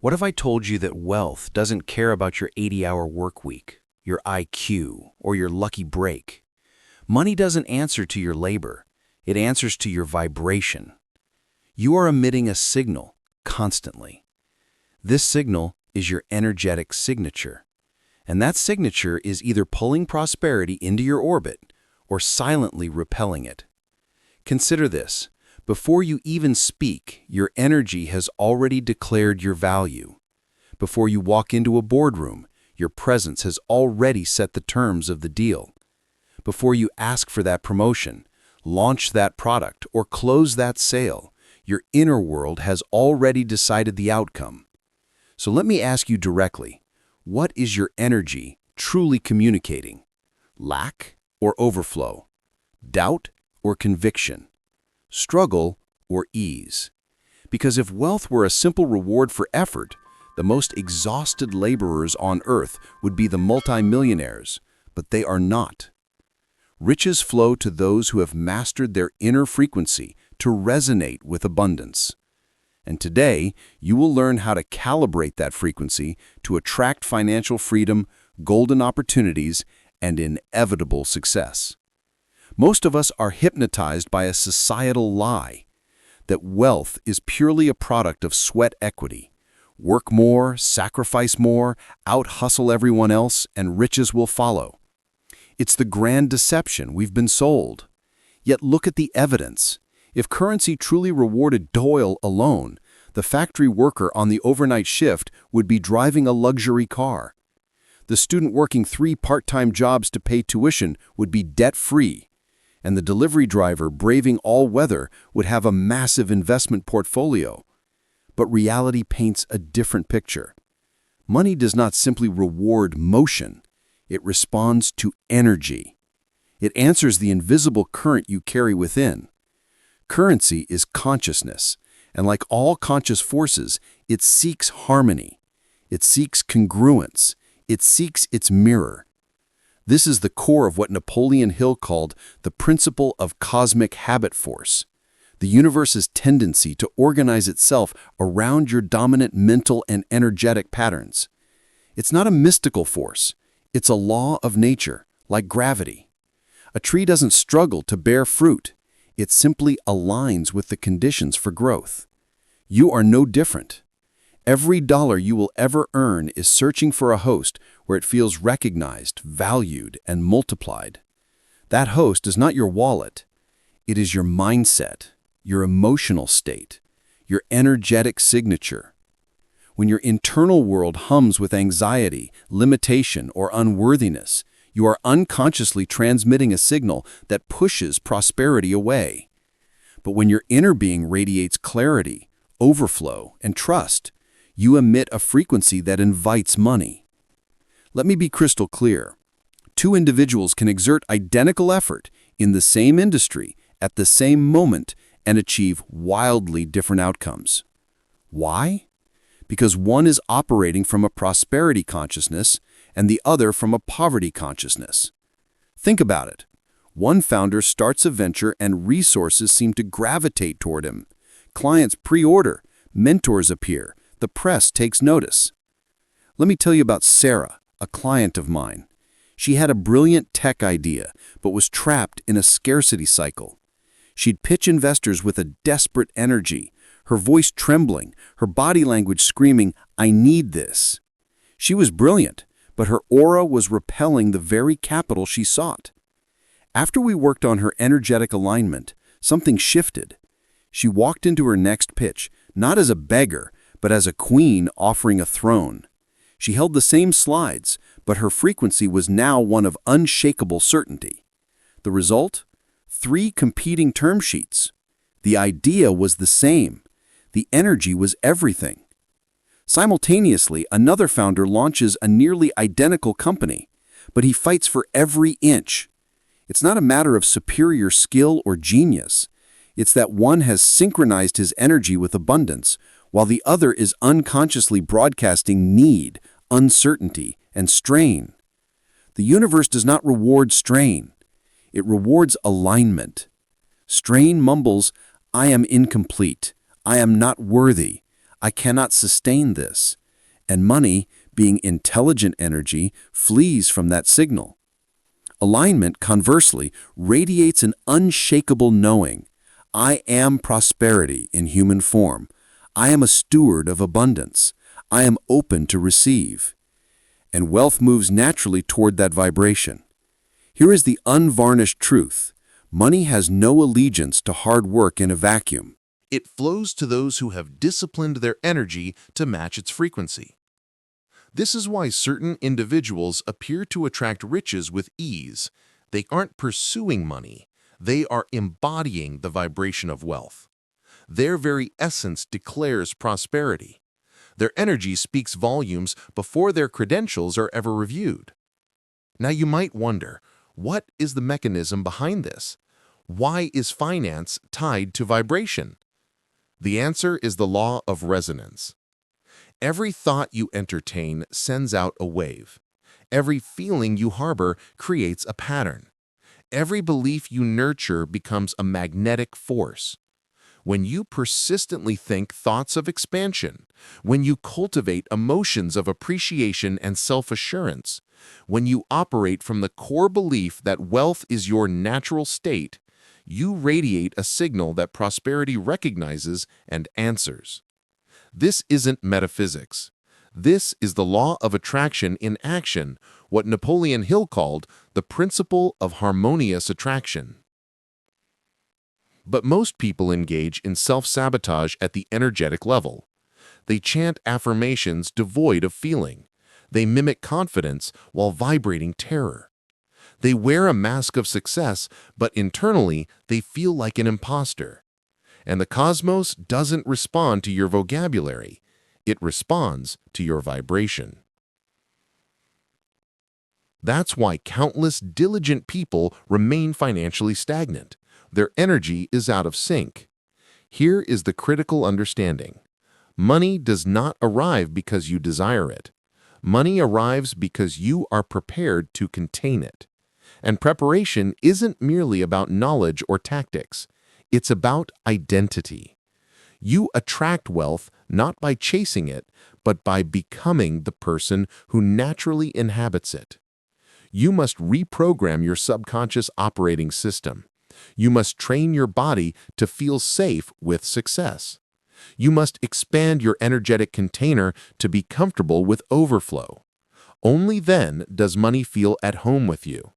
What if I told you that wealth doesn't care about your 80-hour work week, your IQ, or your lucky break? Money doesn't answer to your labor. It answers to your vibration. You are emitting a signal constantly. This signal is your energetic signature. And that signature is either pulling prosperity into your orbit or silently repelling it. Consider this. Before you even speak, your energy has already declared your value. Before you walk into a boardroom, your presence has already set the terms of the deal. Before you ask for that promotion, launch that product, or close that sale, your inner world has already decided the outcome. So let me ask you directly, what is your energy truly communicating? Lack or overflow? Doubt or conviction? Struggle or ease? Because if wealth were a simple reward for effort, the most exhausted laborers on earth would be the multimillionaires, but they are not. Riches flow to those who have mastered their inner frequency to resonate with abundance. And today, you will learn how to calibrate that frequency to attract financial freedom, golden opportunities, and inevitable success. Most of us are hypnotized by a societal lie that wealth is purely a product of sweat equity. Work more, sacrifice more, out-hustle everyone else, and riches will follow. It's the grand deception we've been sold. Yet look at the evidence. If currency truly rewarded toil alone, the factory worker on the overnight shift would be driving a luxury car. The student working 3 part-time jobs to pay tuition would be debt-free. And the delivery driver braving all weather would have a massive investment portfolio. But reality paints a different picture. Money does not simply reward motion. It responds to energy. It answers the invisible current you carry within. Currency is consciousness, and like all conscious forces, it seeks harmony. It seeks congruence. It seeks its mirror. This is the core of what Napoleon Hill called the principle of cosmic Habitforce, the universe's tendency to organize itself around your dominant mental and energetic patterns. It's not a mystical force. It's a law of nature, like gravity. A tree doesn't struggle to bear fruit. It simply aligns with the conditions for growth. You are no different. Every dollar you will ever earn is searching for a host where it feels recognized, valued, and multiplied. That host is not your wallet. It is your mindset, your emotional state, your energetic signature. When your internal world hums with anxiety, limitation, or unworthiness, you are unconsciously transmitting a signal that pushes prosperity away. But when your inner being radiates clarity, overflow, and trust, you emit a frequency that invites money. Let me be crystal clear. 2 individuals can exert identical effort in the same industry at the same moment and achieve wildly different outcomes. Why? Because one is operating from a prosperity consciousness and the other from a poverty consciousness. Think about it. One founder starts a venture and resources seem to gravitate toward him. Clients pre-order, mentors appear, the press takes notice. Let me tell you about Sarah, a client of mine. She had a brilliant tech idea, but was trapped in a scarcity cycle. She'd pitch investors with a desperate energy, her voice trembling, her body language screaming, "I need this." She was brilliant, but her aura was repelling the very capital she sought. After we worked on her energetic alignment, something shifted. She walked into her next pitch, not as a beggar, but as a queen offering a throne. She held the same slides, but her frequency was now one of unshakable certainty. The result? 3 competing term sheets. The idea was the same. The energy was everything. Simultaneously, another founder launches a nearly identical company, but he fights for every inch. It's not a matter of superior skill or genius. It's that one has synchronized his energy with abundance, while the other is unconsciously broadcasting need, uncertainty, and strain. The universe does not reward strain. It rewards alignment. Strain mumbles, "I am incomplete. I am not worthy. I cannot sustain this. And money, being intelligent energy, flees from that signal. Alignment, conversely, radiates an unshakable knowing. I am prosperity in human form. I am a steward of abundance. I am open to receive. And wealth moves naturally toward that vibration. Here is the unvarnished truth. Money has no allegiance to hard work in a vacuum. It flows to those who have disciplined their energy to match its frequency. This is why certain individuals appear to attract riches with ease. They aren't pursuing money. They are embodying the vibration of wealth. Their very essence declares prosperity. Their energy speaks volumes before their credentials are ever reviewed. Now you might wonder, what is the mechanism behind this? Why is finance tied to vibration? The answer is the law of resonance. Every thought you entertain sends out a wave. Every feeling you harbor creates a pattern. Every belief you nurture becomes a magnetic force. When you persistently think thoughts of expansion, when you cultivate emotions of appreciation and self-assurance, when you operate from the core belief that wealth is your natural state, you radiate a signal that prosperity recognizes and answers. This isn't metaphysics. This is the law of attraction in action, what Napoleon Hill called the principle of harmonious attraction. But most people engage in self-sabotage at the energetic level. They chant affirmations devoid of feeling. They mimic confidence while vibrating terror. They wear a mask of success, but internally they feel like an imposter. And the cosmos doesn't respond to your vocabulary. It responds to your vibration. That's why countless diligent people remain financially stagnant. Their energy is out of sync. Here is the critical understanding. Money does not arrive because you desire it. Money arrives because you are prepared to contain it. And preparation isn't merely about knowledge or tactics. It's about identity. You attract wealth not by chasing it, but by becoming the person who naturally inhabits it. You must reprogram your subconscious operating system. You must train your body to feel safe with success. You must expand your energetic container to be comfortable with overflow. Only then does money feel at home with you.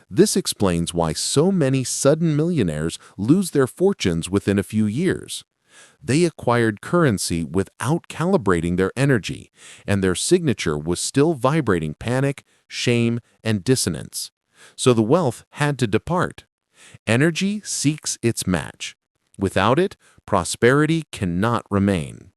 This explains why so many sudden millionaires lose their fortunes within a few years. They acquired currency without calibrating their energy, and their signature was still vibrating panic, shame, and dissonance. So the wealth had to depart. Energy seeks its match. Without it, prosperity cannot remain.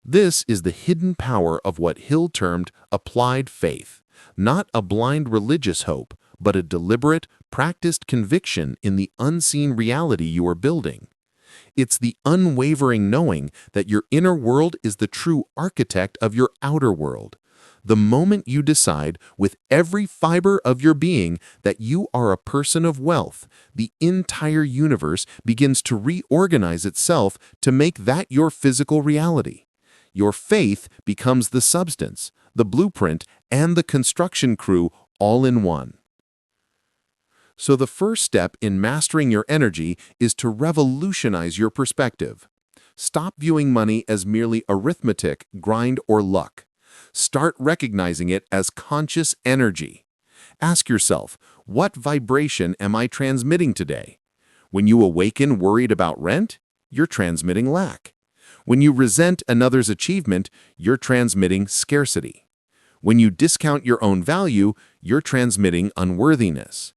This is the hidden power of what Hill termed applied faith, not a blind religious hope, but a deliberate, practiced conviction in the unseen reality you are building. It's the unwavering knowing that your inner world is the true architect of your outer world. The moment you decide with every fiber of your being that you are a person of wealth, the entire universe begins to reorganize itself to make that your physical reality. Your faith becomes the substance, the blueprint, and the construction crew all in one. So the first step in mastering your energy is to revolutionize your perspective. Stop viewing money as merely arithmetic, grind, or luck. Start recognizing it as conscious energy. Ask yourself, what vibration am I transmitting today? When you awaken worried about rent, you're transmitting lack. When you resent another's achievement, you're transmitting scarcity. When you discount your own value, you're transmitting unworthiness.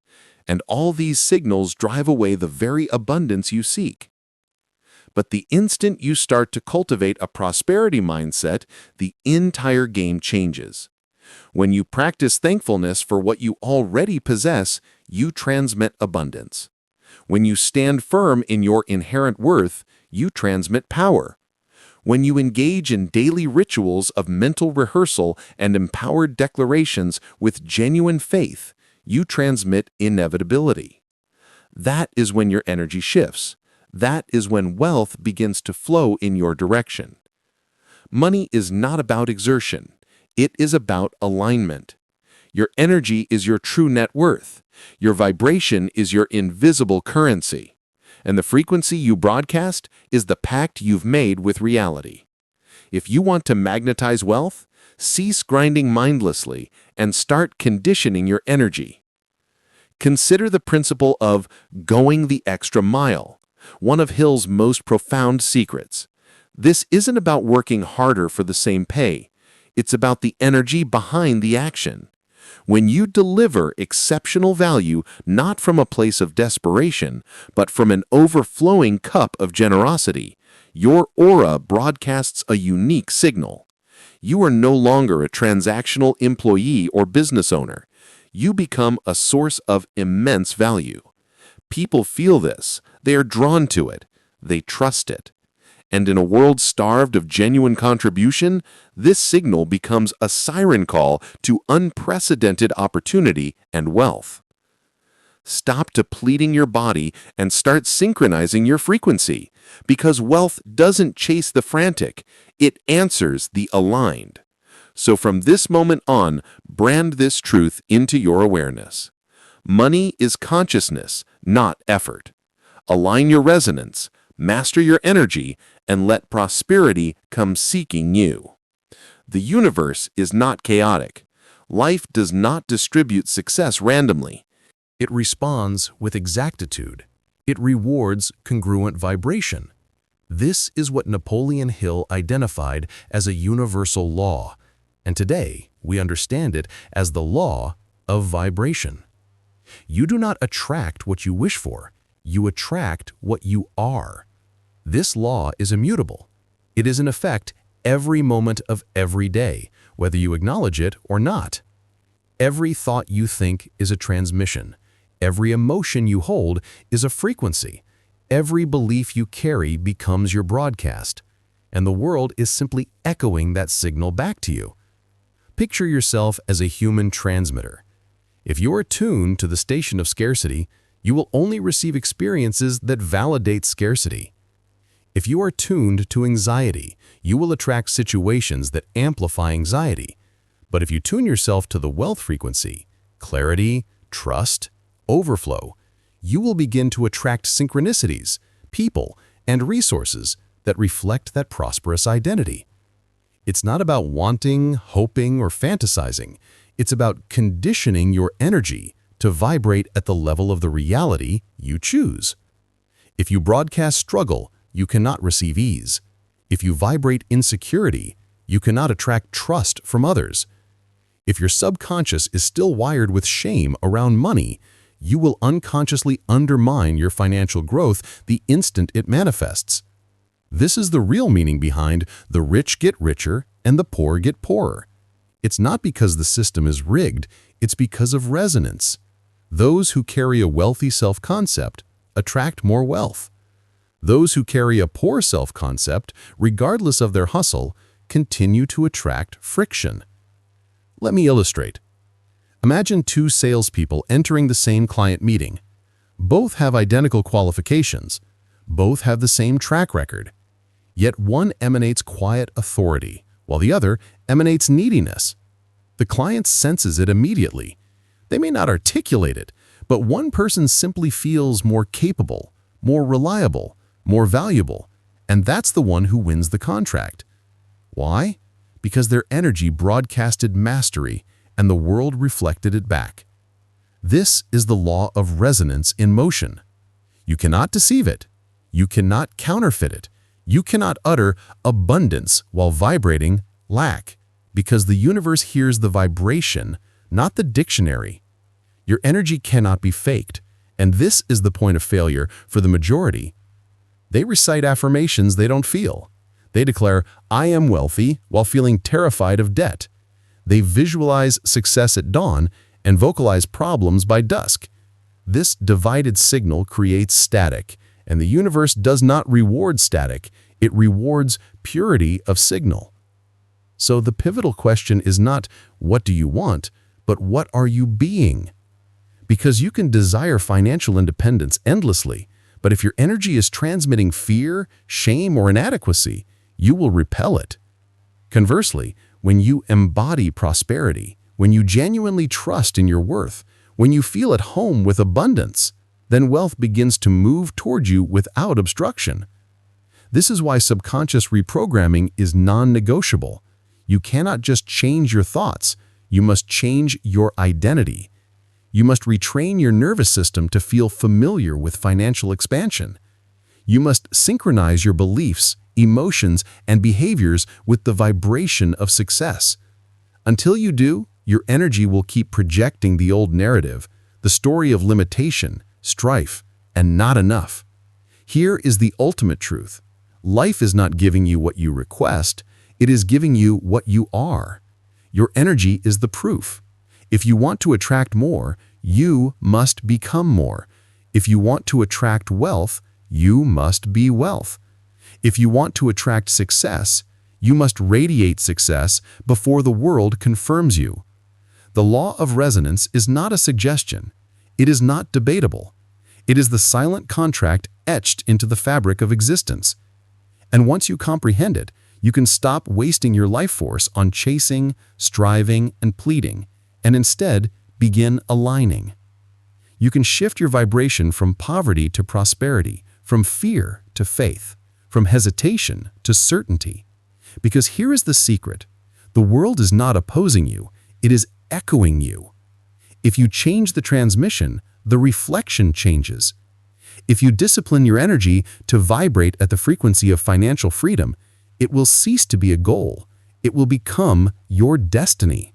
And all these signals drive away the very abundance you seek. But the instant you start to cultivate a prosperity mindset, the entire game changes. When you practice thankfulness for what you already possess, you transmit abundance. When you stand firm in your inherent worth, you transmit power. When you engage in daily rituals of mental rehearsal and empowered declarations with genuine faith, you transmit inevitability. That is when your energy shifts. That is when wealth begins to flow in your direction. Money is not about exertion. It is about alignment. Your energy is your true net worth. Your vibration is your invisible currency. And the frequency you broadcast is the pact you've made with reality. If you want to magnetize wealth, cease grinding mindlessly and start conditioning your energy. Consider the principle of going the extra mile, one of Hill's most profound secrets. This isn't about working harder for the same pay. It's about the energy behind the action. When you deliver exceptional value not from a place of desperation, but from an overflowing cup of generosity, your aura broadcasts a unique signal. You are no longer a transactional employee or business owner. You become a source of immense value. People feel this. They are drawn to it. They trust it. And in a world starved of genuine contribution, this signal becomes a siren call to unprecedented opportunity and wealth. Stop depleting your body and start synchronizing your frequency, because wealth doesn't chase the frantic, it answers the aligned. So from this moment on, brand this truth into your awareness. Money is consciousness, not effort. Align your resonance, master your energy, and let prosperity come seeking you. The universe is not chaotic. Life does not distribute success randomly. It responds with exactitude. It rewards congruent vibration. This is what Napoleon Hill identified as a universal law, and today we understand it as the law of vibration. You do not attract what you wish for, you attract what you are. This law is immutable. It is in effect every moment of every day, whether you acknowledge it or not. Every thought you think is a transmission. Every emotion you hold is a frequency. Every belief you carry becomes your broadcast, and the world is simply echoing that signal back to you. Picture yourself as a human transmitter. If you are tuned to the station of scarcity, you will only receive experiences that validate scarcity. If you are tuned to anxiety, you will attract situations that amplify anxiety. But if you tune yourself to the wealth frequency, clarity, trust, overflow, you will begin to attract synchronicities, people, and resources that reflect that prosperous identity. It's not about wanting, hoping, or fantasizing. It's about conditioning your energy to vibrate at the level of the reality you choose. If you broadcast struggle, you cannot receive ease. If you vibrate insecurity, you cannot attract trust from others. If your subconscious is still wired with shame around money, you will unconsciously undermine your financial growth the instant it manifests. This is the real meaning behind the rich get richer and the poor get poorer. It's not because the system is rigged, it's because of resonance. Those who carry a wealthy self-concept attract more wealth. Those who carry a poor self-concept, regardless of their hustle, continue to attract friction. Let me illustrate. Imagine two salespeople entering the same client meeting. Both have identical qualifications. Both have the same track record. Yet one emanates quiet authority, while the other emanates neediness. The client senses it immediately. They may not articulate it, but one person simply feels more capable, more reliable, more valuable, and that's the one who wins the contract. Why? Because their energy broadcasted mastery and the world reflected it back. This is the law of resonance in motion. You cannot deceive it. You cannot counterfeit it. You cannot utter abundance while vibrating lack, because the universe hears the vibration, not the dictionary. Your energy cannot be faked, and this is the point of failure for the majority. They recite affirmations they don't feel. They declare, "I am wealthy," while feeling terrified of debt. They visualize success at dawn and vocalize problems by dusk. This divided signal creates static, and the universe does not reward static, it rewards purity of signal. So the pivotal question is not, what do you want, but what are you being? Because you can desire financial independence endlessly, But if your energy is transmitting fear, shame, or inadequacy, you will repel it. Conversely, when you embody prosperity, when you genuinely trust in your worth, when you feel at home with abundance, then wealth begins to move toward you without obstruction. This is why subconscious reprogramming is non-negotiable. You cannot just change your thoughts, you must change your identity. You must retrain your nervous system to feel familiar with financial expansion. You must synchronize your beliefs, emotions, and behaviors with the vibration of success. Until you do, your energy will keep projecting the old narrative, the story of limitation, strife, and not enough. Here is the ultimate truth. Life is not giving you what you request, it is giving you what you are. Your energy is the proof. If you want to attract more, you must become more. If you want to attract wealth, you must be wealth. If you want to attract success, you must radiate success before the world confirms you. The law of resonance is not a suggestion. It is not debatable. It is the silent contract etched into the fabric of existence. And once you comprehend it, you can stop wasting your life force on chasing, striving, and pleading, and instead begin aligning. You can shift your vibration from poverty to prosperity, from fear to faith, from hesitation to certainty. Because here is the secret. The world is not opposing you, it is echoing you. If you change the transmission, the reflection changes. If you discipline your energy to vibrate at the frequency of financial freedom, it will cease to be a goal. It will become your destiny.